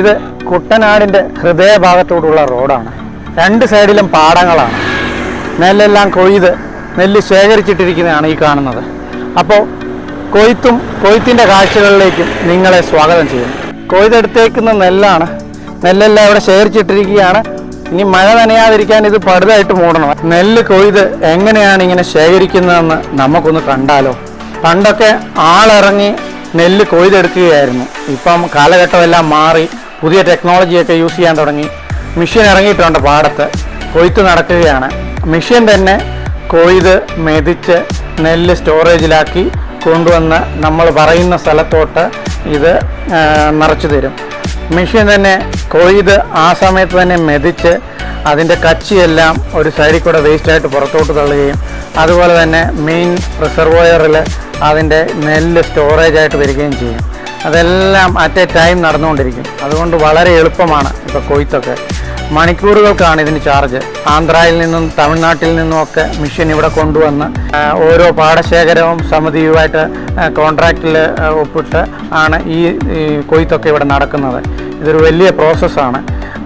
ഇത് കുട്ടനാടിൻ്റെ ഹൃദയഭാഗത്തോടുള്ള റോഡാണ്. രണ്ട് സൈഡിലും പാടങ്ങളാണ്. നെല്ലെല്ലാം കൊയ്ത് നെല്ല് ശേഖരിച്ചിട്ടിരിക്കുന്നതാണ് ഈ കാണുന്നത്. അപ്പോൾ കൊയ്ത്തിൻ്റെ കാഴ്ചകളിലേക്കും നിങ്ങളെ സ്വാഗതം ചെയ്യുന്നു. കൊയ്തെടുത്തേക്കുന്ന നെല്ലാണ്. നെല്ലെല്ലാം ഇവിടെ ശേഖരിച്ചിട്ടിരിക്കുകയാണ്. ഇനി മഴ നനയാതിരിക്കാൻ ഇത് പടുതായിട്ട് മൂടണം. നെല്ല് കൊയ്ത് എങ്ങനെയാണ് ഇങ്ങനെ ശേഖരിക്കുന്നതെന്ന് നമുക്കൊന്ന് കണ്ടാലോ. പണ്ടൊക്കെ ആളിറങ്ങി നെല്ല് കൊയ്തെടുക്കുകയായിരുന്നു. ഇപ്പം കാലഘട്ടമെല്ലാം മാറി പുതിയ ടെക്നോളജിയൊക്കെ യൂസ് ചെയ്യാൻ തുടങ്ങി. മെഷീൻ ഇറങ്ങിയിട്ടുണ്ട്, പാടത്ത് കൊയ്ത്ത് നടക്കുകയാണ്. മെഷീൻ തന്നെ കൊയ്ത് മെതിച്ച് നെല്ല് സ്റ്റോറേജിലാക്കി കൊണ്ടുവന്ന് നമ്മൾ പറയുന്ന സ്ഥലത്തോട്ട് ഇത് നിറച്ചു തരും. മെഷീൻ തന്നെ കൊയ്ത് ആ സമയത്ത് തന്നെ മെതിച്ച് അതിൻ്റെ കച്ചിയെല്ലാം ഒരു സൈഡിൽ കൂടെ വേസ്റ്റായിട്ട് പുറത്തോട്ട് തള്ളുകയും അതുപോലെ തന്നെ മെയിൻ റിസർവോയറിൽ അതിൻ്റെ നെല്ല് സ്റ്റോറേജായിട്ട് വരികയും ചെയ്യും. അതെല്ലാം അറ്റ് എ ടൈം നടന്നുകൊണ്ടിരിക്കും. അതുകൊണ്ട് വളരെ എളുപ്പമാണ് ഇപ്പോൾ കൊയ്ത്തൊക്കെ. മണിക്കൂറുകൾക്കാണ് ഇതിന് ചാർജ്. ആന്ധ്രയിൽ നിന്നും തമിഴ്നാട്ടിൽ നിന്നുമൊക്കെ മെഷീൻ ഇവിടെ കൊണ്ടുവന്ന് ഓരോ പാടശേഖരവും സമിതിയുമായിട്ട് കോൺട്രാക്റ്റിൽ ഒപ്പിട്ട് ആണ് ഈ കൊയ്ത്തൊക്കെ ഇവിടെ നടക്കുന്നത്. ഇതൊരു വലിയ പ്രോസസ്സാണ്.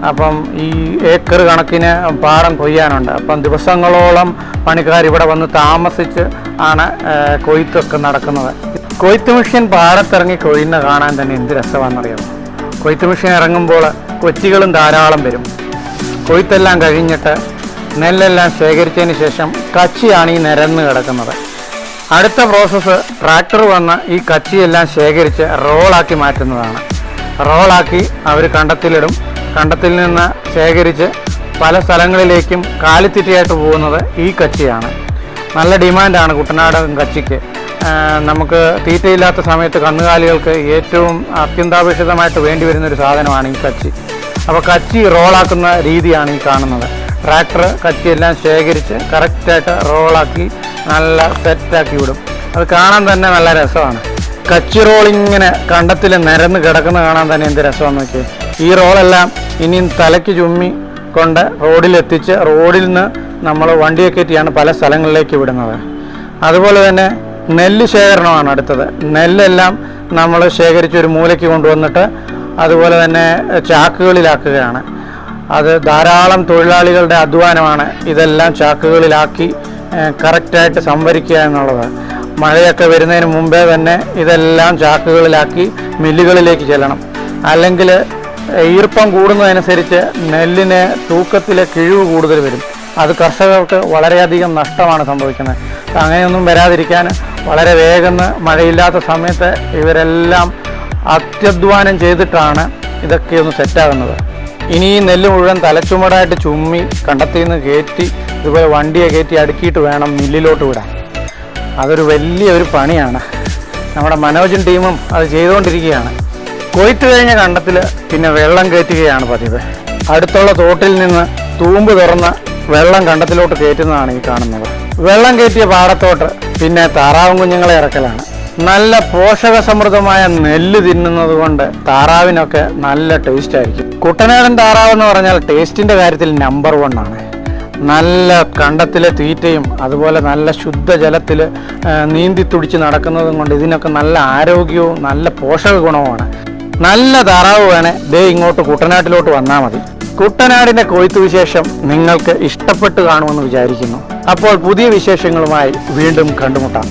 അപ്പം ഈ ഏക്കർ കണക്കിന് പാടം കൊയ്യാനുണ്ട്. അപ്പം ദിവസങ്ങളോളം പണിക്കാർ ഇവിടെ വന്ന് താമസിച്ച് ആണ് കൊയ്ത്തൊക്കെ നടക്കുന്നത്. കൊയ്ത്ത് മെഷീൻ പാടത്തിറങ്ങി കൊയ്യുന്ന കാണാൻ തന്നെ എന്ത് രസമാണെന്നറിയാം. കൊയ്ത്ത് മെഷീൻ ഇറങ്ങുമ്പോൾ കൊച്ചികളും ധാരാളം വരും. കൊയ്ത്തെല്ലാം കഴിഞ്ഞിട്ട് നെല്ലെല്ലാം ശേഖരിച്ചതിന് ശേഷം കച്ചിയാണ് ഈ നിരന്ന് കിടക്കുന്നത്. അടുത്ത പ്രോസസ്സ് ട്രാക്ടർ വന്ന് ഈ കച്ചിയെല്ലാം ശേഖരിച്ച് റോളാക്കി മാറ്റുന്നതാണ്. റോളാക്കി അവർ കണ്ടത്തിലിടും. കണ്ടത്തിൽ നിന്ന് ശേഖരിച്ച് പല സ്ഥലങ്ങളിലേക്കും കാലിത്തീറ്റയായിട്ട് പോകുന്നത് ഈ കച്ചിയാണ്. നല്ല ഡിമാൻഡാണ് കുട്ടനാടൻ കച്ചിക്ക്. നമുക്ക് തീറ്റയില്ലാത്ത സമയത്ത് കന്നുകാലികൾക്ക് ഏറ്റവും അത്യന്താപേക്ഷിതമായിട്ട് വേണ്ടി വരുന്നൊരു സാധനമാണ് ഈ കച്ചി. അപ്പോൾ കച്ചി റോളാക്കുന്ന രീതിയാണ് ഈ കാണുന്നത്. ട്രാക്ടർ കച്ചിയെല്ലാം ശേഖരിച്ച് കറക്റ്റായിട്ട് റോളാക്കി നല്ല സെറ്റാക്കി വിടും. അത് കാണാൻ തന്നെ നല്ല രസമാണ്. കച്ചി റോളിങ്ങനെ കണ്ടത്തിൽ നിരന്ന് കിടക്കുന്ന കാണാൻ തന്നെ എന്ത് രസമാണെന്ന് വെച്ചാൽ, ഈ റോളെല്ലാം ഇനിയും തലയ്ക്ക് ചുമ്മി കൊണ്ട് റോഡിലെത്തിച്ച് റോഡിൽ നിന്ന് നമ്മൾ വണ്ടിയെ കയറ്റിയാണ് പല സ്ഥലങ്ങളിലേക്ക് വിടുന്നത്. അതുപോലെ തന്നെ നെല്ല് ശേഖരണമാണ് അടുത്തത്. നെല്ലെല്ലാം നമ്മൾ ശേഖരിച്ച് ഒരു മൂലയ്ക്ക് കൊണ്ടുവന്നിട്ട് അതുപോലെ തന്നെ ചാക്കുകളിലാക്കുകയാണ്. അത് ധാരാളം തൊഴിലാളികളുടെ അധ്വാനമാണ് ഇതെല്ലാം ചാക്കുകളിലാക്കി കറക്റ്റായിട്ട് സംഭരിക്കുക എന്നുള്ളത്. മഴയൊക്കെ വരുന്നതിന് മുമ്പേ തന്നെ ഇതെല്ലാം ചാക്കുകളിലാക്കി മില്ലുകളിലേക്ക് ചെല്ലണം. അല്ലെങ്കിൽ ഈർപ്പം കൂടുന്നതനുസരിച്ച് നെല്ലിന് തൂക്കത്തിലെ കിഴിവ് കൂടുതൽ വരും. അത് കർഷകർക്ക് വളരെയധികം നഷ്ടമാണ് സംഭവിക്കുന്നത്. അങ്ങനെയൊന്നും വരാതിരിക്കാൻ വളരെ വേഗം മഴയില്ലാത്ത സമയത്ത് ഇവരെല്ലാം അത്യധ്വാനം ചെയ്തിട്ടാണ് ഇതൊക്കെ ഒന്ന് സെറ്റാകുന്നത്. ഇനി ഈ നെല്ല് മുഴുവൻ തലച്ചുമടായിട്ട് ചുമ്മി കണ്ടത്തിൽ നിന്ന് കയറ്റി ഇതുപോലെ വണ്ടിയെ കയറ്റി അടുക്കിയിട്ട് വേണം മില്ലിലോട്ട് വിടാൻ. അതൊരു വലിയൊരു പണിയാണ്. നമ്മുടെ മനോജൻ ടീമും അത് ചെയ്തുകൊണ്ടിരിക്കുകയാണ്. കൊയ്ത്ത് കഴിഞ്ഞ കണ്ടത്തിൽ പിന്നെ വെള്ളം കയറ്റുകയാണ് പതിവ്. അടുത്തുള്ള തോട്ടിൽ നിന്ന് തൂമ്പ് തുറന്ന് വെള്ളം കണ്ടത്തിലോട്ട് കയറ്റുന്നതാണ് ഈ കാണുന്നത്. വെള്ളം കയറ്റിയ പാടത്തോട്ട് പിന്നെ താറാവും കുഞ്ഞുങ്ങളെ ഇറക്കലാണ്. നല്ല പോഷക സമൃദ്ധമായ നെല്ല് തിന്നുന്നത് കൊണ്ട് താറാവിനൊക്കെ നല്ല ടേസ്റ്റ് ആയിരിക്കും. കുട്ടനാടൻ താറാവ് എന്ന് പറഞ്ഞാൽ ടേസ്റ്റിൻ്റെ കാര്യത്തിൽ നമ്പർ 1 ആണ്. നല്ല കണ്ടത്തിലെ തീറ്റയും അതുപോലെ നല്ല ശുദ്ധജലത്തിൽ നീന്തി തുടിച്ച് നടക്കുന്നതും കൊണ്ട് ഇതിനൊക്കെ നല്ല ആരോഗ്യവും നല്ല പോഷക ഗുണവുമാണ്. നല്ല താറാവ് വേണേ ദേ ഇങ്ങോട്ട് കുട്ടനാട്ടിലോട്ട് വന്നാൽ മതി. കുട്ടനാടിൻ്റെ കൊയ്ത്ത് വിശേഷം നിങ്ങൾക്ക് ഇഷ്ടപ്പെട്ട് കാണുമെന്ന് വിചാരിക്കുന്നു. അപ്പോൾ പുതിയ വിശേഷങ്ങളുമായി വീണ്ടും കണ്ടുമുട്ടാം.